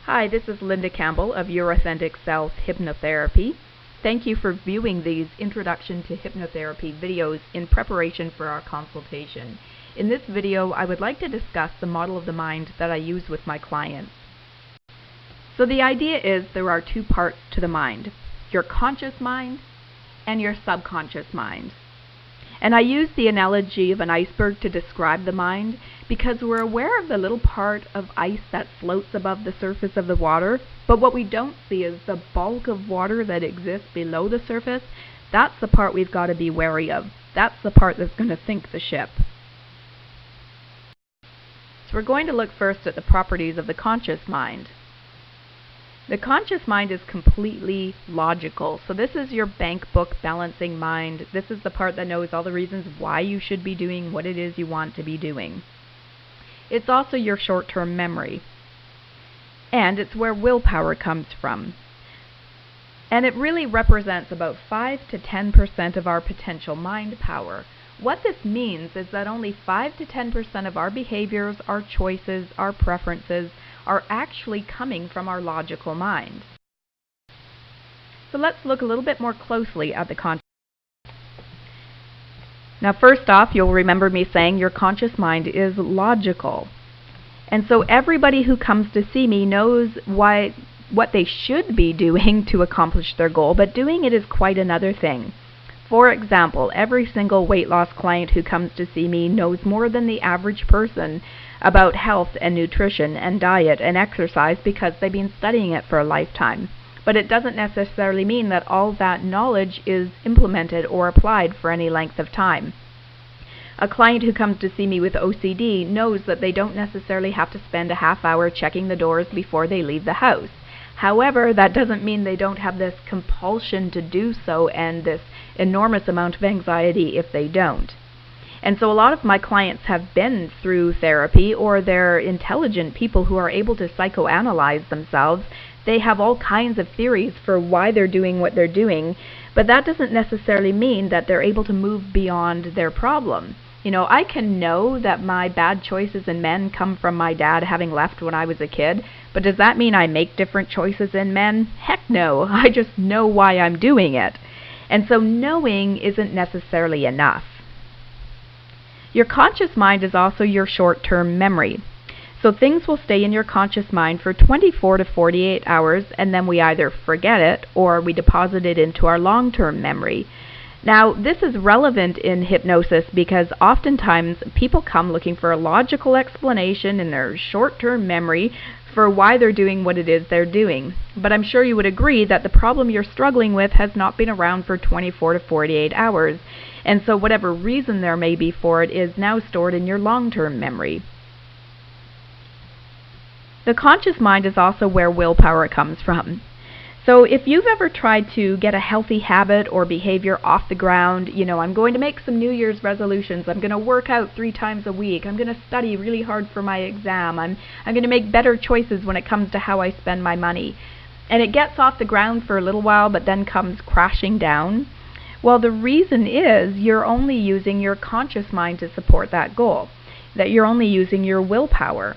Hi, this is Linda Campbell of Your Authentic Self Hypnotherapy. Thank you for viewing these Introduction to Hypnotherapy videos in preparation for our consultation. In this video, I would like to discuss the model of the mind that I use with my clients. So the idea is there are two parts to the mind, your conscious mind and your subconscious mind. And I use the analogy of an iceberg to describe the mind because we're aware of the little part of ice that floats above the surface of the water, but what we don't see is the bulk of water that exists below the surface. That's the part we've got to be wary of. That's the part that's going to sink the ship. So we're going to look first at the properties of the conscious mind. The conscious mind is completely logical. So this is your bank book balancing mind. This is the part that knows all the reasons why you should be doing what it is you want to be doing. It's also your short-term memory. And it's where willpower comes from. And it really represents about 5 to 10% of our potential mind power. What this means is that only 5 to 10% of our behaviors, our choices, our preferences are actually coming from our logical mind. So let's look a little bit more closely at the conscious. Now first off, you'll remember me saying your conscious mind is logical. And so everybody who comes to see me knows what they should be doing to accomplish their goal, but doing it is quite another thing. For example, every single weight loss client who comes to see me knows more than the average person about health and nutrition and diet and exercise because they've been studying it for a lifetime. But it doesn't necessarily mean that all that knowledge is implemented or applied for any length of time. A client who comes to see me with OCD knows that they don't necessarily have to spend a half hour checking the doors before they leave the house. However, that doesn't mean they don't have this compulsion to do so and this enormous amount of anxiety if they don't. And so a lot of my clients have been through therapy, or they're intelligent people who are able to psychoanalyze themselves. They have all kinds of theories for why they're doing what they're doing, but that doesn't necessarily mean that they're able to move beyond their problem. You know, I can know that my bad choices in men come from my dad having left when I was a kid, but does that mean I make different choices in men? Heck no, I just know why I'm doing it. And so knowing isn't necessarily enough. Your conscious mind is also your short-term memory. So things will stay in your conscious mind for 24 to 48 hours, and then we either forget it or we deposit it into our long-term memory. Now, this is relevant in hypnosis because oftentimes people come looking for a logical explanation in their short-term memory for why they're doing what it is they're doing. But I'm sure you would agree that the problem you're struggling with has not been around for 24 to 48 hours. And so whatever reason there may be for it is now stored in your long-term memory. The conscious mind is also where willpower comes from. So if you've ever tried to get a healthy habit or behavior off the ground, you know, I'm going to make some New Year's resolutions, I'm going to work out 3 times a week, I'm going to study really hard for my exam, I'm going to make better choices when it comes to how I spend my money. And it gets off the ground for a little while but then comes crashing down. Well, the reason is you're only using your conscious mind to support that goal, that you're only using your willpower.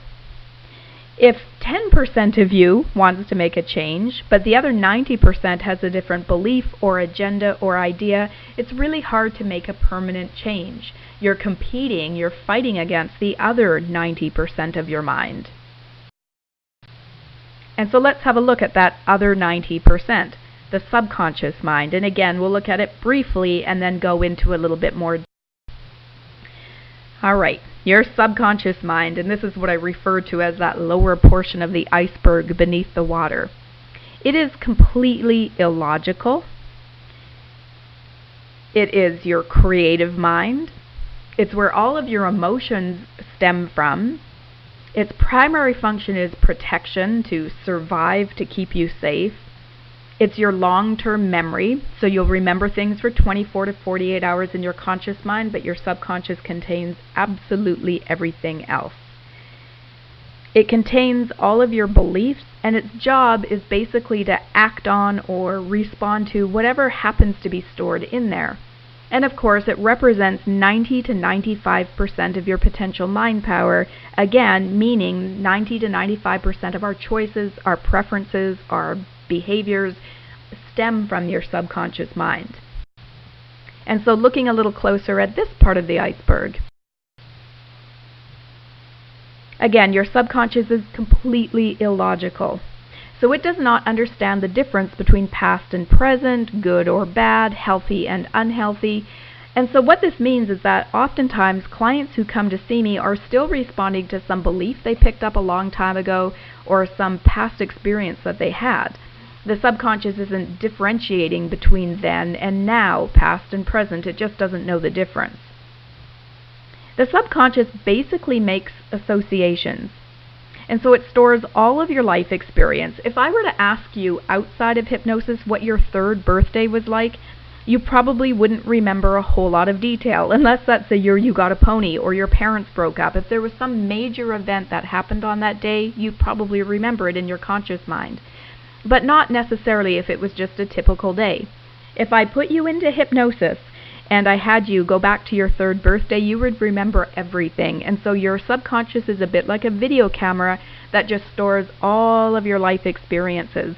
If 10% of you wants to make a change, but the other 90% has a different belief or agenda or idea, it's really hard to make a permanent change. You're competing, you're fighting against the other 90% of your mind. And so let's have a look at that other 90%, the subconscious mind. And again, we'll look at it briefly and then go into a little bit more. All right, your subconscious mind, and this is what I refer to as that lower portion of the iceberg beneath the water. It is completely illogical. It is your creative mind. It's where all of your emotions stem from. Its primary function is protection, to survive, to keep you safe. It's your long-term memory, so you'll remember things for 24 to 48 hours in your conscious mind, but your subconscious contains absolutely everything else. It contains all of your beliefs, and its job is basically to act on or respond to whatever happens to be stored in there. And of course, it represents 90 to 95% of your potential mind power, again, meaning 90 to 95% of our choices, our preferences, our behaviors stem from your subconscious mind. And so looking a little closer at this part of the iceberg, again, your subconscious is completely illogical. So it does not understand the difference between past and present, good or bad, healthy and unhealthy. And so what this means is that oftentimes clients who come to see me are still responding to some belief they picked up a long time ago or some past experience that they had. The subconscious isn't differentiating between then and now, past and present. It just doesn't know the difference. The subconscious basically makes associations. And so it stores all of your life experience. If I were to ask you outside of hypnosis what your third birthday was like, you probably wouldn't remember a whole lot of detail, unless that's the year you got a pony or your parents broke up. If there was some major event that happened on that day, you'd probably remember it in your conscious mind. But not necessarily if it was just a typical day. If I put you into hypnosis and I had you go back to your third birthday, you would remember everything. And so your subconscious is a bit like a video camera that just stores all of your life experiences.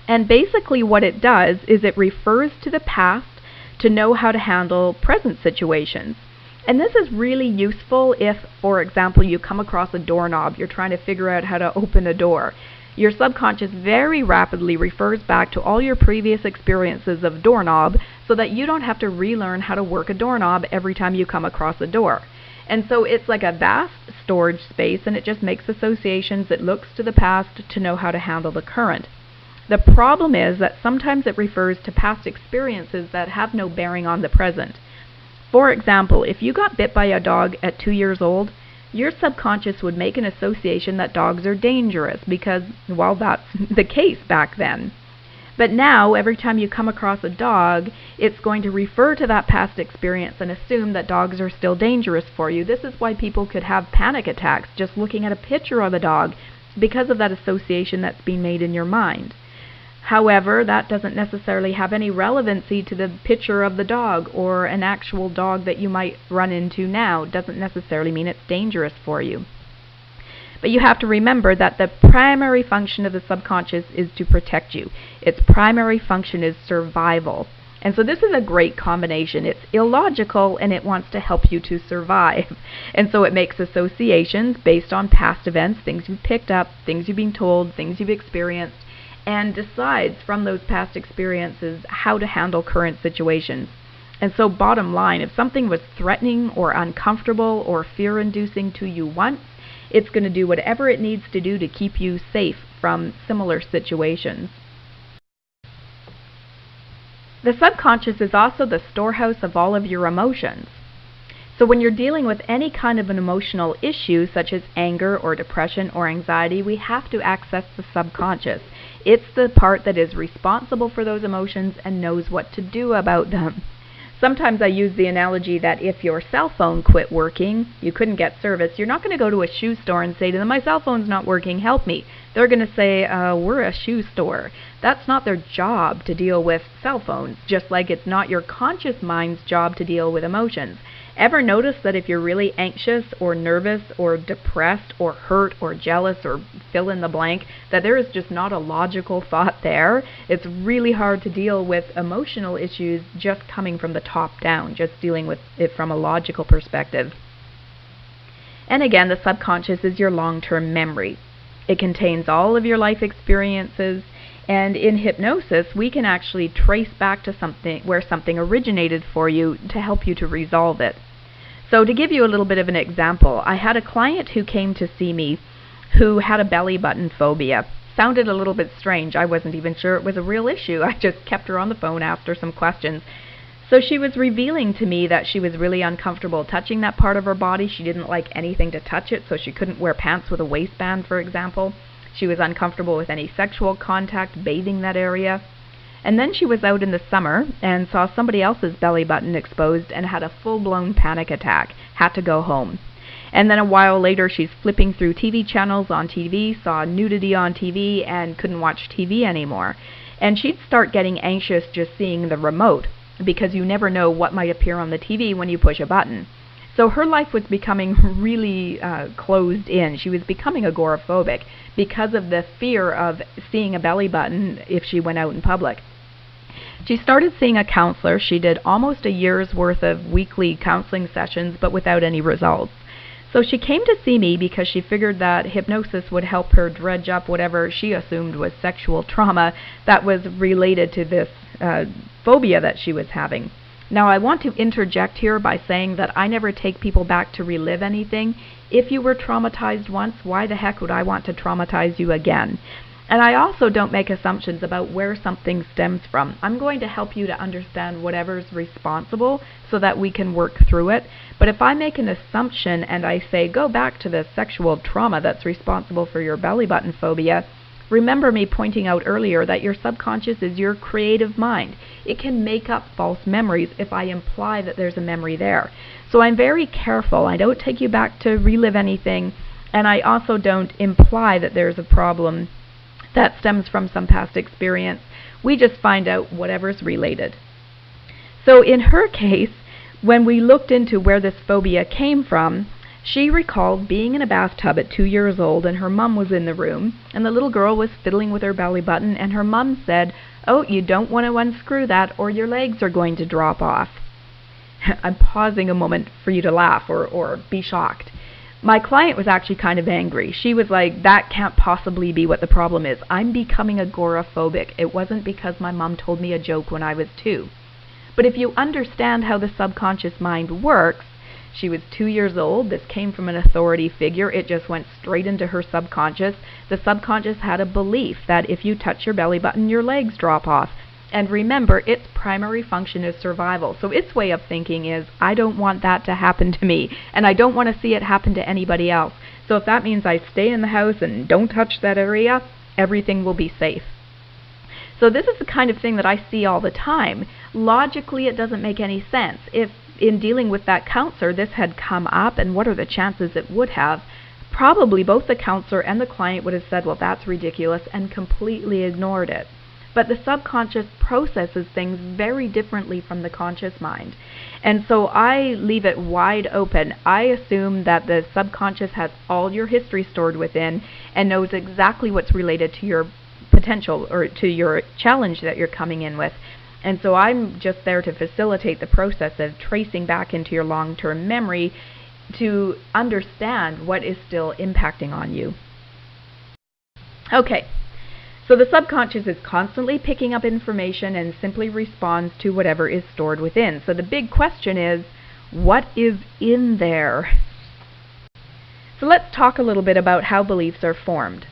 And basically what it does is it refers to the past to know how to handle present situations. And this is really useful if, for example, you come across a doorknob, you're trying to figure out how to open a door. Your subconscious very rapidly refers back to all your previous experiences of doorknob so that you don't have to relearn how to work a doorknob every time you come across a door. And so it's like a vast storage space, and it just makes associations. It looks to the past to know how to handle the current. The problem is that sometimes it refers to past experiences that have no bearing on the present. For example, if you got bit by a dog at 2 years old, your subconscious would make an association that dogs are dangerous because, well, that's the case back then. But now, every time you come across a dog, it's going to refer to that past experience and assume that dogs are still dangerous for you. This is why people could have panic attacks just looking at a picture of a dog, because of that association that's being made in your mind. However, that doesn't necessarily have any relevancy to the picture of the dog, or an actual dog that you might run into now. It doesn't necessarily mean it's dangerous for you. But you have to remember that the primary function of the subconscious is to protect you. Its primary function is survival. And so this is a great combination. It's illogical and it wants to help you to survive. And so it makes associations based on past events, things you've picked up, things you've been told, things you've experienced, and decides from those past experiences how to handle current situations. And so bottom line, if something was threatening or uncomfortable or fear-inducing to you once, it's going to do whatever it needs to do to keep you safe from similar situations. The subconscious is also the storehouse of all of your emotions. So when you're dealing with any kind of an emotional issue, such as anger or depression or anxiety, we have to access the subconscious. It's the part that is responsible for those emotions and knows what to do about them. Sometimes I use the analogy that if your cell phone quit working, you couldn't get service, you're not going to go to a shoe store and say to them, my cell phone's not working, help me. They're going to say, we're a shoe store. That's not their job to deal with cell phones, just like it's not your conscious mind's job to deal with emotions. Ever notice that if you're really anxious or nervous or depressed or hurt or jealous or fill in the blank, that there is just not a logical thought there? It's really hard to deal with emotional issues just coming from the top down, just dealing with it from a logical perspective. And again, the subconscious is your long-term memory. It contains all of your life experiences, and in hypnosis, we can actually trace back to something where something originated for you to help you to resolve it. So to give you a little bit of an example, I had a client who came to see me who had a belly button phobia. Sounded a little bit strange. I wasn't even sure it was a real issue. I just kept her on the phone, asked her some questions. So she was revealing to me that she was really uncomfortable touching that part of her body. She didn't like anything to touch it, so she couldn't wear pants with a waistband, for example. She was uncomfortable with any sexual contact, bathing that area. And then she was out in the summer and saw somebody else's belly button exposed and had a full-blown panic attack, had to go home. And then a while later she's flipping through TV channels on TV, saw nudity on TV, and couldn't watch TV anymore. And she'd start getting anxious just seeing the remote. because you never know what might appear on the TV when you push a button. So her life was becoming really closed in. She was becoming agoraphobic because of the fear of seeing a belly button if she went out in public. She started seeing a counselor. She did almost a year's worth of weekly counseling sessions, but without any results. So she came to see me because she figured that hypnosis would help her dredge up whatever she assumed was sexual trauma that was related to this phobia that she was having. Now, I want to interject here by saying that I never take people back to relive anything. If you were traumatized once, why the heck would I want to traumatize you again? And I also don't make assumptions about where something stems from. I'm going to help you to understand whatever's responsible so that we can work through it. But if I make an assumption and I say, go back to the sexual trauma that's responsible for your belly button phobia, remember me pointing out earlier that your subconscious is your creative mind. It can make up false memories if I imply that there's a memory there. So I'm very careful. I don't take you back to relive anything, and I also don't imply that there's a problem that stems from some past experience. We just find out whatever's related. So in her case, when we looked into where this phobia came from, she recalled being in a bathtub at 2 years old, and her mom was in the room, and the little girl was fiddling with her belly button, and her mom said, "Oh, you don't want to unscrew that or your legs are going to drop off." I'm pausing a moment for you to laugh or be shocked. My client was actually kind of angry. She was like, that can't possibly be what the problem is. I'm becoming agoraphobic. It wasn't because my mom told me a joke when I was 2. But if you understand how the subconscious mind works, she was 2 years old. This came from an authority figure. It just went straight into her subconscious. The subconscious had a belief that if you touch your belly button, your legs drop off. And remember, its primary function is survival. So its way of thinking is, I don't want that to happen to me, and I don't want to see it happen to anybody else. So if that means I stay in the house and don't touch that area, everything will be safe. So this is the kind of thing that I see all the time. Logically, it doesn't make any sense. If in dealing with that counselor, this had come up, and what are the chances it would have? Probably both the counselor and the client would have said, well, that's ridiculous, and completely ignored it. But the subconscious processes things very differently from the conscious mind. And so I leave it wide open. I assume that the subconscious has all your history stored within and knows exactly what's related to your potential or to your challenge that you're coming in with. And so I'm just there to facilitate the process of tracing back into your long-term memory to understand what is still impacting on you. Okay. So the subconscious is constantly picking up information and simply responds to whatever is stored within. So the big question is, what is in there? So let's talk a little bit about how beliefs are formed.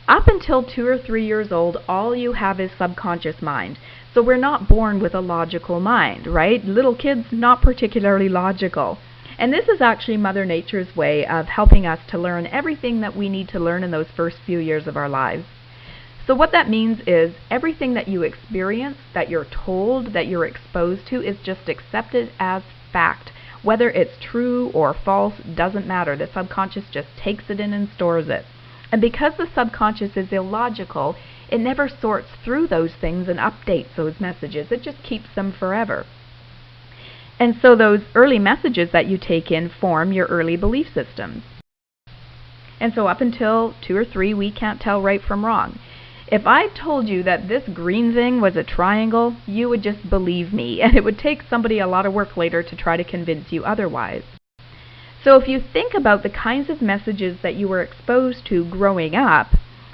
Up until 2 or 3 years old, all you have is subconscious mind. So we're not born with a logical mind, right? Little kids, not particularly logical. And this is actually Mother Nature's way of helping us to learn everything that we need to learn in those first few years of our lives. So what that means is everything that you experience, that you're told, that you're exposed to is just accepted as fact. Whether it's true or false doesn't matter. The subconscious just takes it in and stores it. And because the subconscious is illogical, it never sorts through those things and updates those messages. It just keeps them forever. And so those early messages that you take in form your early belief systems. And so up until 2 or 3, we can't tell right from wrong. If I told you that this green thing was a triangle, you would just believe me, and it would take somebody a lot of work later to try to convince you otherwise. So if you think about the kinds of messages that you were exposed to growing up,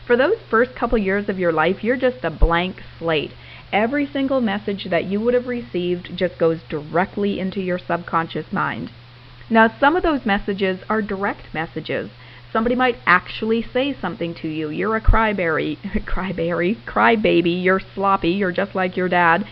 for those first couple years of your life, you're just a blank slate. Every single message that you would have received just goes directly into your subconscious mind. Now, some of those messages are direct messages. Somebody might actually say something to you. You're a crybaby, you're sloppy, you're just like your dad.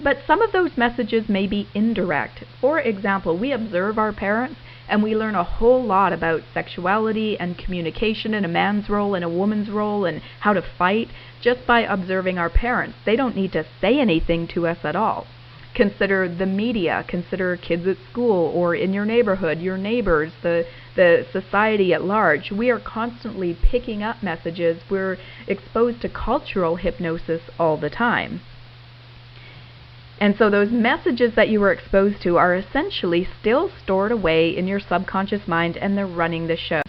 But some of those messages may be indirect. For example, we observe our parents and we learn a whole lot about sexuality and communication and a man's role and a woman's role and how to fight just by observing our parents. They don't need to say anything to us at all. Consider the media, consider kids at school or in your neighborhood, your neighbors, the society at large. We are constantly picking up messages. We're exposed to cultural hypnosis all the time. And so those messages that you were exposed to are essentially still stored away in your subconscious mind, and they're running the show.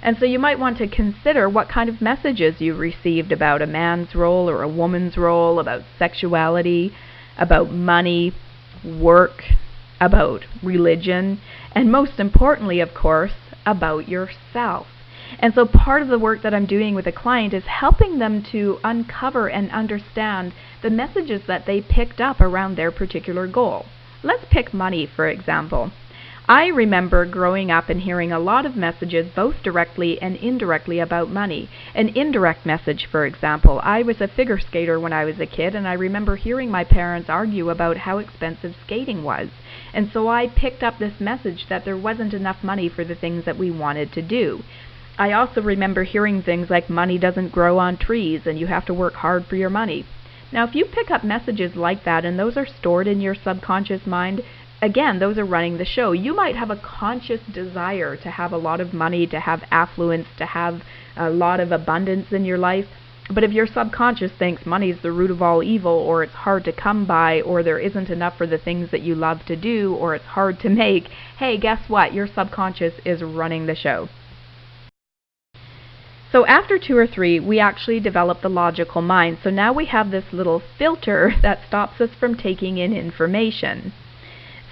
And so you might want to consider what kind of messages you received about a man's role or a woman's role, about sexuality, about money, work, about religion, and most importantly, of course, about yourself. And so part of the work that I'm doing with a client is helping them to uncover and understand the messages that they picked up around their particular goal. Let's pick money, for example. I remember growing up and hearing a lot of messages, both directly and indirectly, about money. An indirect message, for example. I was a figure skater when I was a kid, and I remember hearing my parents argue about how expensive skating was. And so I picked up this message that there wasn't enough money for the things that we wanted to do. I also remember hearing things like money doesn't grow on trees and you have to work hard for your money. Now, if you pick up messages like that and those are stored in your subconscious mind, again, those are running the show. You might have a conscious desire to have a lot of money, to have affluence, to have a lot of abundance in your life. But if your subconscious thinks money is the root of all evil, or it's hard to come by, or there isn't enough for the things that you love to do, or it's hard to make, hey, guess what? Your subconscious is running the show. So after 2 or 3, we actually develop the logical mind. So now we have this little filter that stops us from taking in information.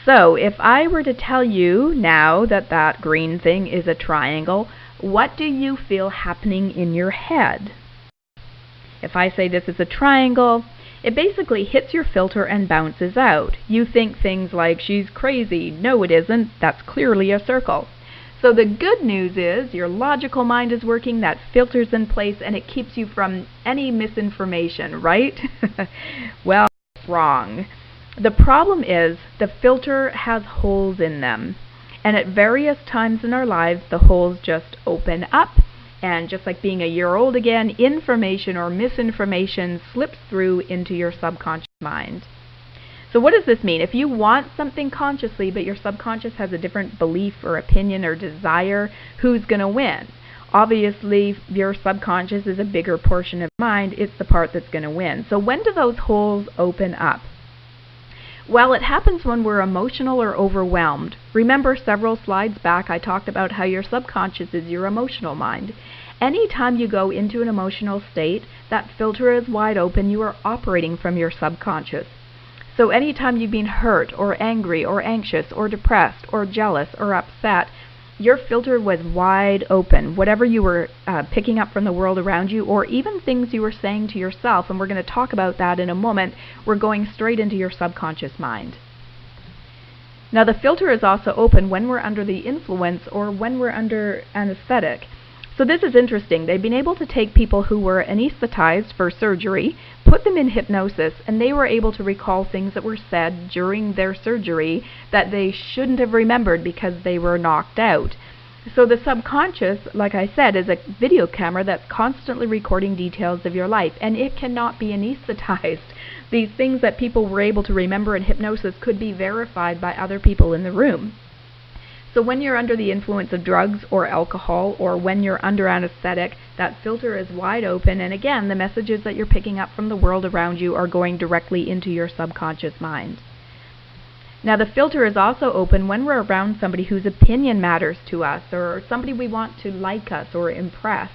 So if I were to tell you now that that green thing is a triangle, what do you feel happening in your head? If I say this is a triangle, it basically hits your filter and bounces out. You think things like, she's crazy. No, it isn't. That's clearly a circle. So the good news is your logical mind is working, that filter's in place, and it keeps you from any misinformation, right? Well, wrong. The problem is the filter has holes in them, and at various times in our lives the holes just open up, and just like being a year old again, information or misinformation slips through into your subconscious mind. So what does this mean? If you want something consciously but your subconscious has a different belief or opinion or desire, who's going to win? Obviously, your subconscious is a bigger portion of mind. It's the part that's going to win. So when do those holes open up? Well, it happens when we're emotional or overwhelmed. Remember, several slides back I talked about how your subconscious is your emotional mind. Anytime you go into an emotional state, that filter is wide open. You are operating from your subconscious. So anytime you've been hurt or angry or anxious or depressed or jealous or upset, your filter was wide open. Whatever you were picking up from the world around you, or even things you were saying to yourself, and we're going to talk about that in a moment, we're going straight into your subconscious mind. Now the filter is also open when we're under the influence or when we're under anesthetic. So this is interesting. They've been able to take people who were anesthetized for surgery, put them in hypnosis, and they were able to recall things that were said during their surgery that they shouldn't have remembered because they were knocked out. So the subconscious, like I said, is a video camera that's constantly recording details of your life, and it cannot be anesthetized. These things that people were able to remember in hypnosis could be verified by other people in the room. So when you're under the influence of drugs or alcohol, or when you're under anesthetic, that filter is wide open, and again, the messages that you're picking up from the world around you are going directly into your subconscious mind. Now the filter is also open when we're around somebody whose opinion matters to us, or somebody we want to like us or impress.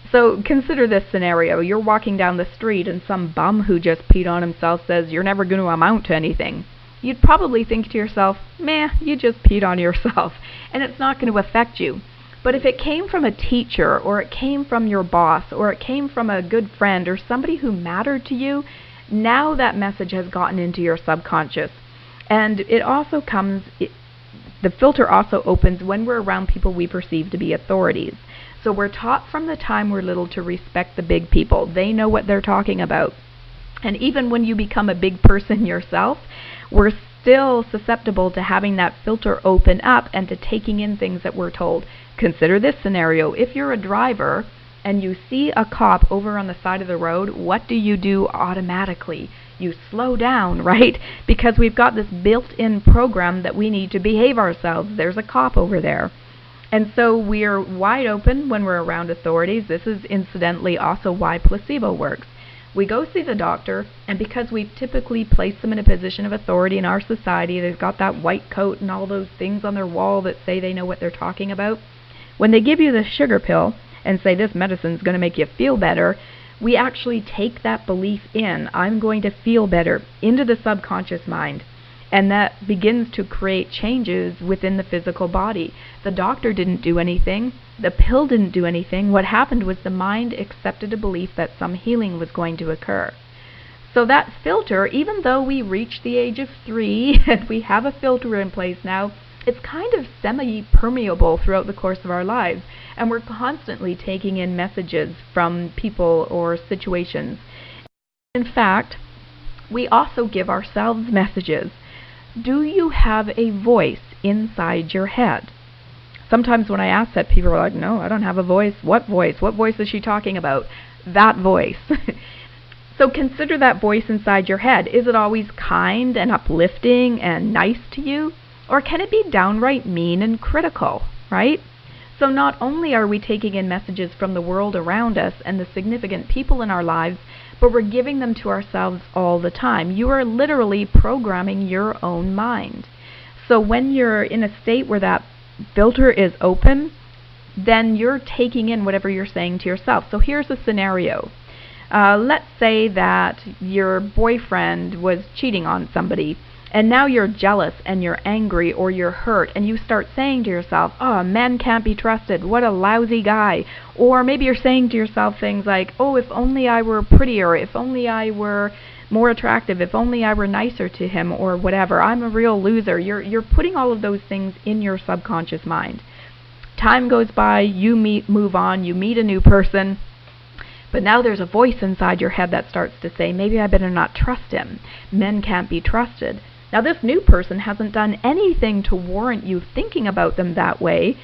So consider this scenario. You're walking down the street and some bum who just peed on himself says, "You're never going to amount to anything." You'd probably think to yourself, meh, you just peed on yourself, and it's not going to affect you. But if it came from a teacher, or it came from your boss, or it came from a good friend, or somebody who mattered to you, now that message has gotten into your subconscious. And it also comes, the filter also opens when we're around people we perceive to be authorities. So we're taught from the time we're little to respect the big people. They know what they're talking about. And even when you become a big person yourself, we're still susceptible to having that filter open up and to taking in things that we're told. Consider this scenario. If you're a driver and you see a cop over on the side of the road, what do you do automatically? You slow down, right? Because we've got this built-in program that we need to behave ourselves. There's a cop over there. And so we're wide open when we're around authorities. This is incidentally also why placebo works. We go see the doctor, and because we've typically placed them in a position of authority in our society, they've got that white coat and all those things on their wall that say they know what they're talking about. When they give you the sugar pill and say this medicine's going to make you feel better, we actually take that belief in, I'm going to feel better, into the subconscious mind. And that begins to create changes within the physical body. The doctor didn't do anything. The pill didn't do anything. What happened was the mind accepted a belief that some healing was going to occur. So that filter, even though we reached the age of 3 and we have a filter in place now, it's kind of semi-permeable throughout the course of our lives. And we're constantly taking in messages from people or situations. In fact, we also give ourselves messages. Do you have a voice inside your head? Sometimes when I ask that, people are like, no, I don't have a voice. What voice? What voice is she talking about? That voice. So consider that voice inside your head. Is it always kind and uplifting and nice to you? Or can it be downright mean and critical, right? So not only are we taking in messages from the world around us and the significant people in our lives, but we're giving them to ourselves all the time. You are literally programming your own mind. So when you're in a state where that filter is open, then you're taking in whatever you're saying to yourself. So here's a scenario. Let's say that your boyfriend was cheating on somebody, and now you're jealous and you're angry or you're hurt, and you start saying to yourself, oh, men can't be trusted, what a lousy guy. Or maybe you're saying to yourself things like, oh, if only I were prettier, if only I were more attractive, if only I were nicer to him, or whatever, I'm a real loser. You're putting all of those things in your subconscious mind. Time goes by, you move on, you meet a new person, but now there's a voice inside your head that starts to say, maybe I better not trust him. Men can't be trusted. Now this new person hasn't done anything to warrant you thinking about them that way,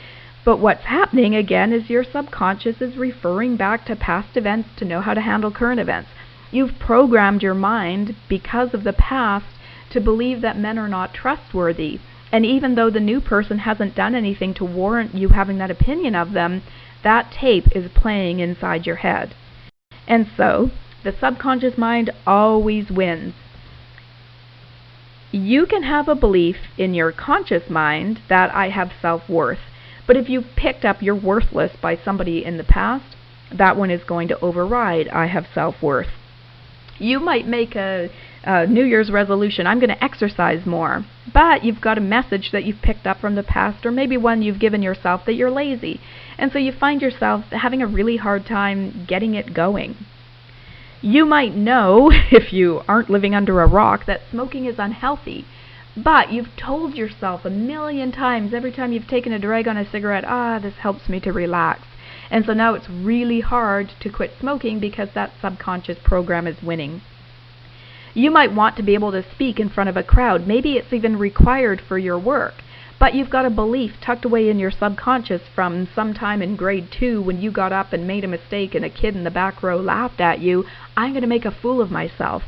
but what's happening again is your subconscious is referring back to past events to know how to handle current events. You've programmed your mind because of the past to believe that men are not trustworthy. And even though the new person hasn't done anything to warrant you having that opinion of them, that tape is playing inside your head. And so, the subconscious mind always wins. You can have a belief in your conscious mind that I have self-worth, but if you picked up you're worthless by somebody in the past, that one is going to override I have self-worth. You might make a New Year's resolution, I'm going to exercise more, but you've got a message that you've picked up from the past, or maybe one you've given yourself that you're lazy, and so you find yourself having a really hard time getting it going. You might know, if you aren't living under a rock, that smoking is unhealthy, but you've told yourself a million times every time you've taken a drag on a cigarette, this helps me to relax. And so now it's really hard to quit smoking because that subconscious program is winning. You might want to be able to speak in front of a crowd. Maybe it's even required for your work. But you've got a belief tucked away in your subconscious from sometime in grade 2 when you got up and made a mistake and a kid in the back row laughed at you, I'm going to make a fool of myself.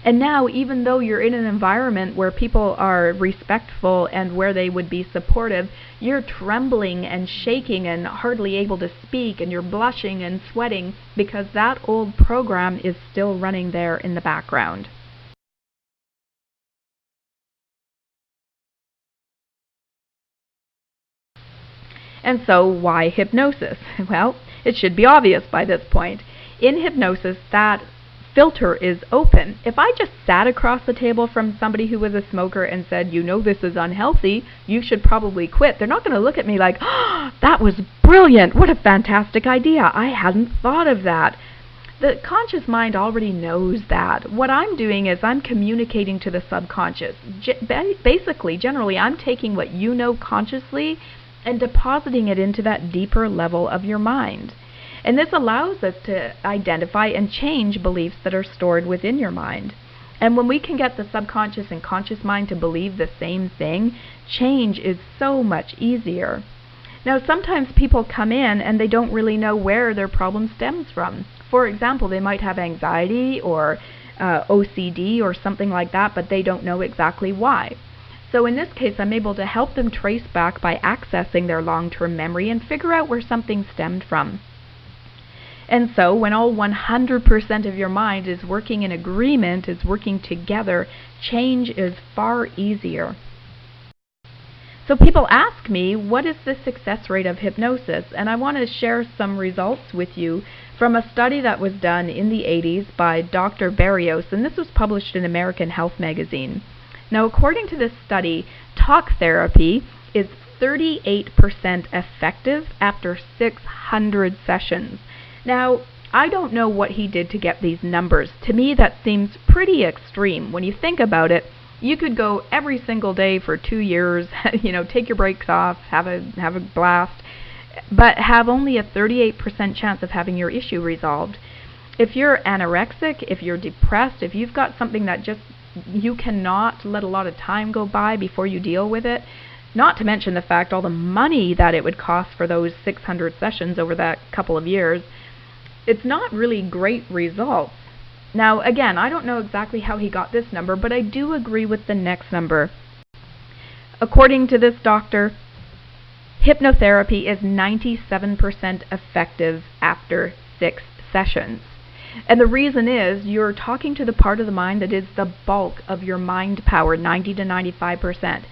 And now, even though you're in an environment where people are respectful and where they would be supportive, you're trembling and shaking and hardly able to speak, and you're blushing and sweating because that old program is still running there in the background. And so, why hypnosis? Well, it should be obvious by this point. In hypnosis, that filter is open. If I just sat across the table from somebody who was a smoker and said, you know this is unhealthy, you should probably quit, they're not going to look at me like, oh, that was brilliant, what a fantastic idea, I hadn't thought of that. The conscious mind already knows that. What I'm doing is I'm communicating to the subconscious. Basically, generally, I'm taking what you know consciously and depositing it into that deeper level of your mind. And this allows us to identify and change beliefs that are stored within your mind. And when we can get the subconscious and conscious mind to believe the same thing, change is so much easier. Now, sometimes people come in and they don't really know where their problem stems from. For example, they might have anxiety or OCD or something like that, but they don't know exactly why. So in this case, I'm able to help them trace back by accessing their long-term memory and figure out where something stemmed from. And so when all 100% of your mind is working in agreement, is working together, change is far easier. So people ask me, what is the success rate of hypnosis? And I want to share some results with you from a study that was done in the 80s by Dr. Barrios, and this was published in American Health Magazine. Now, according to this study, talk therapy is 38% effective after 600 sessions. Now, I don't know what he did to get these numbers. To me, that seems pretty extreme. When you think about it, you could go every single day for 2 years, take your breaks off, have a blast, but have only a 38% chance of having your issue resolved. If you're anorexic, if you're depressed, if you've got something that just you cannot let a lot of time go by before you deal with it, not to mention the fact all the money that it would cost for those 600 sessions over that couple of years, it's not really great results. Now, again, I don't know exactly how he got this number, but I do agree with the next number. According to this doctor, hypnotherapy is 97% effective after 6 sessions. And the reason is you're talking to the part of the mind that is the bulk of your mind power, 90 to 95%.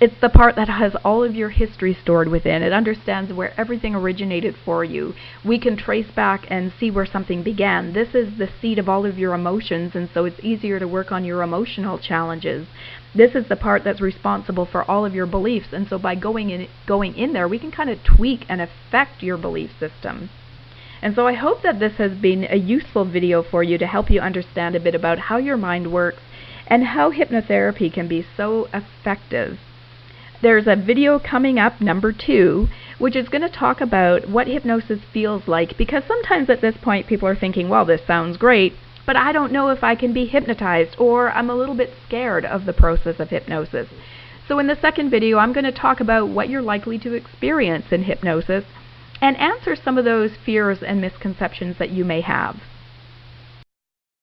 It's the part that has all of your history stored within. It understands where everything originated for you. We can trace back and see where something began. This is the seat of all of your emotions, and so it's easier to work on your emotional challenges. This is the part that's responsible for all of your beliefs, and so by going in there, we can kind of tweak and affect your belief system. And so I hope that this has been a useful video for you to help you understand a bit about how your mind works and how hypnotherapy can be so effective. There's a video coming up, number 2, which is going to talk about what hypnosis feels like, because sometimes at this point people are thinking, well, this sounds great, but I don't know if I can be hypnotized, or I'm a little bit scared of the process of hypnosis. So in the second video, I'm going to talk about what you're likely to experience in hypnosis and answer some of those fears and misconceptions that you may have.